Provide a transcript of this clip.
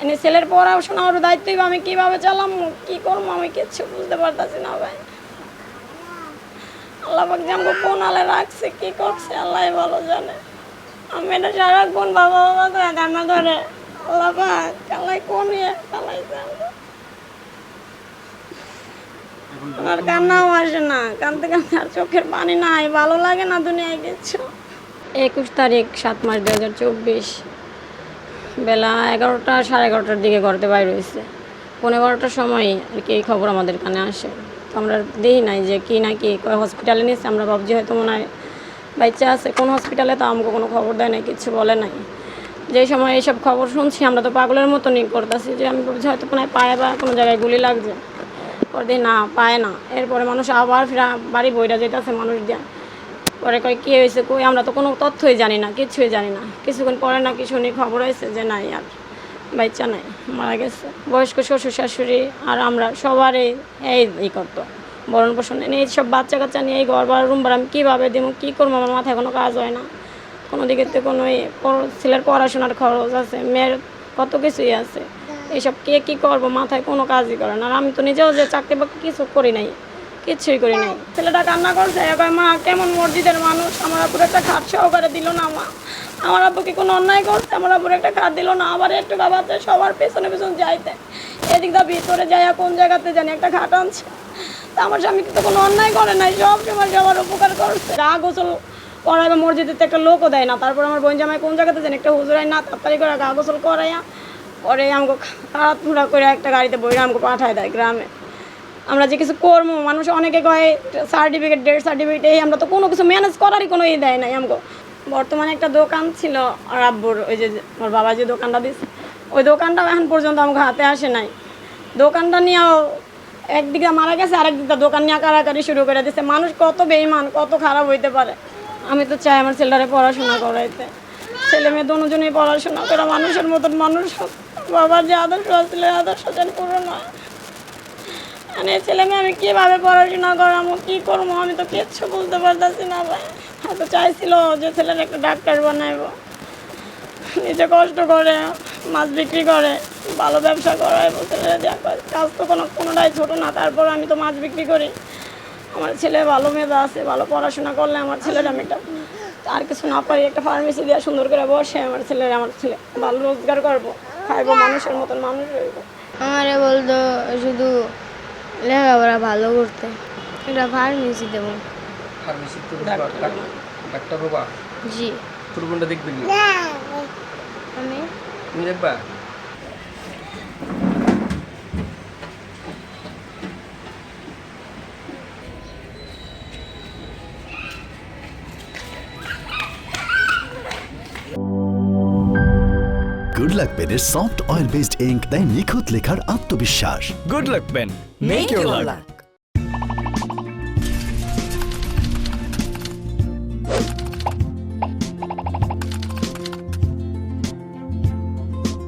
এনে ছেলের পড়াশোনার দায়িত্ব আমি কিভাবে চালাম, কি করবো আমি কিচ্ছু বুঝতে পারতেছি না ভাই। আল্লাহ পাক যে আমাকে কোন আলে রাখছে, কি করছে আল্লাহ ভালো জানে। আমি এটা সারাক্ষণ বাবা বাবা করে কান্না করে, আল্লাহ পাক আল্লাহ কোন চালাইছে আমাকে। আমার কান্নাও আসে না, কাঁদতে কাঁদতে আর চোখের পানি নাই, ভালো লাগে না দুনিয়ায় কিচ্ছু। 21 তারিখ 7 মাস 2024 বেলা 11টা 11:30টার দিকে ঘরতে বাইরে হয়েছে। 11:15টার সময় আর কি এই খবর আমাদের কানে আসে। তো আমরা দেখি নাই যে কি না কি হসপিটালে নিয়েছে, আমরা ভাবছি হয়তো মনে হয় বাচ্চা আছে। কোন হসপিটালে তো আমাকে কোনো খবর দেয় নাই, কিছু বলে নাই। যেই সময় এইসব খবর শুনছি আমরা তো পাগলের মতনই করতেছি, যে আমি ভাবছি হয়তো কোনো পায়ে বা কোনো জায়গায় গুলি লাগছে। পরে দিই না, পায় না। এরপরে মানুষ আবার ফেরা বাড়ি বইরা যেতেছে মানুষ দিয়া। পরে কয় কী হয়েছে, কই আমরা তো কোনো তথ্যই জানি না, কিছুই জানি না। কিছুক্ষণ পরে নাকি শুনি খবর হয়েছে যে নাই আর বাচ্চা নাই, মারা গেছে। বয়স্ক শ্বশুর শাশুড়ি আর আমরা সবারই এই করতো ভরণ পোষণ। এই সব বাচ্চা কাচ্চা নিয়ে এই ঘর ভাড়া রুম ভাড়া আমি কীভাবে দিব, কী করবো, আমার মাথায় কোনো কাজ হয় না। কোনো দিকের থেকে কোনো ছেলের পড়াশোনার খরচ আছে, মেয়ের কত কিছুই আছে। এইসব কে কী করবো, মাথায় কোনো কাজই করে না। আর আমি তো নিজেও যে চাকরি বাকরি কিছু করি নাই, কিচ্ছুই করি নাই। ছেলেটা কান্না করছে, এবার মা কেমন মসজিদের মানুষ, আমার আপুর একটা খাট সহকারে দিল না। মা আমার আব্বু কি কোনো অন্যায় করছে, আমার আব্বুর একটা খাট দিল না। আবার একটু বাবাতে সবার পেছনে পেছনে যাইতে, এদিক দা ভিতরে যাইয়া কোন জায়গাতে জানি একটা খাট আনছে। তা আমার স্বামী কিন্তু কোনো অন্যায় করে নাই, সব সময় সবার উপকার করছে। গা গোসল করাইবে মসজিদেতে একটা লোকও দেয় না। তারপর আমার বোন জামাই কোন জায়গাতে জানি একটা হুজুরাই না তাড়াতাড়ি করে গা গোসল করাইয়া পরে আমাকে তাড়াহুড়া করে একটা গাড়িতে বইরা আমাকে পাঠায় দেয় গ্রামে। আমরা যে কিছু করবো, মানুষ অনেকে কয় সার্টিফিকেট, ডেথ সার্টিফিকেট, এই আমরা তো কোনো কিছু ম্যানেজ করারই কোনো দেয় নাই আমাকে। বর্তমানে একটা দোকান ছিল আর আব্বুর, ওই যে আমার বাবা যে দোকানটা দিচ্ছে, ওই দোকানটাও এখন পর্যন্ত আমাকে হাতে আসে নাই। দোকানটা নিয়েও একদিকে মারা গেছে, আরেকদিকে দোকান নিয়ে কারাকারি শুরু করে দিচ্ছে। মানুষ কত বেঈমান, কত খারাপ হইতে পারে। আমি তো চাই আমার ছেলেটারে পড়াশোনা করাইতে, ছেলে মেয়ে দুজনেই পড়াশোনা করে মানুষের মতন মানুষ। বাবার যে আদর্শ আসলে আদর্শ যেন পুরো নয়। মানে ছেলে মেয়ে আমি কীভাবে পড়াশোনা করাবো, কী করবো, আমি তো কিচ্ছু বুঝতে পারতেছি না ভাই। হয়তো চাইছিল যে ছেলের একটা ডাক্তার বানাইব, নিজে কষ্ট করে মাছ বিক্রি করে ভালো ব্যবসা করাইব ছেলেরা। কাজ তো কোনোটাই ছোটো না, তারপর আমি তো মাছ বিক্রি করি। আমার ছেলে ভালো মেধা আছে, ভালো পড়াশোনা করলে আমার ছেলের আমি একটা আর কিছু না পারি, একটা ফার্মেসি দিয়ে সুন্দর করে বসে আমার ছেলে ভালো রোজগার করবো, খাইবো, মানুষের মতন মানুষ হইব। আমারে বলতো শুধু লেখাপড়া ভালো করতে, এটা ফার্মেসি দেবো। ফার্মেসি তো ডাক্তার বাবা জি। তোর বোনটা দেখবে কি? আমি তুমি দেখবা? গুড লাক পেনের সফট অয়েল বেসড ইঙ্ক দেয় নিখুঁত লেখার আত্মবিশ্বাস। Good luck pen. Make your luck.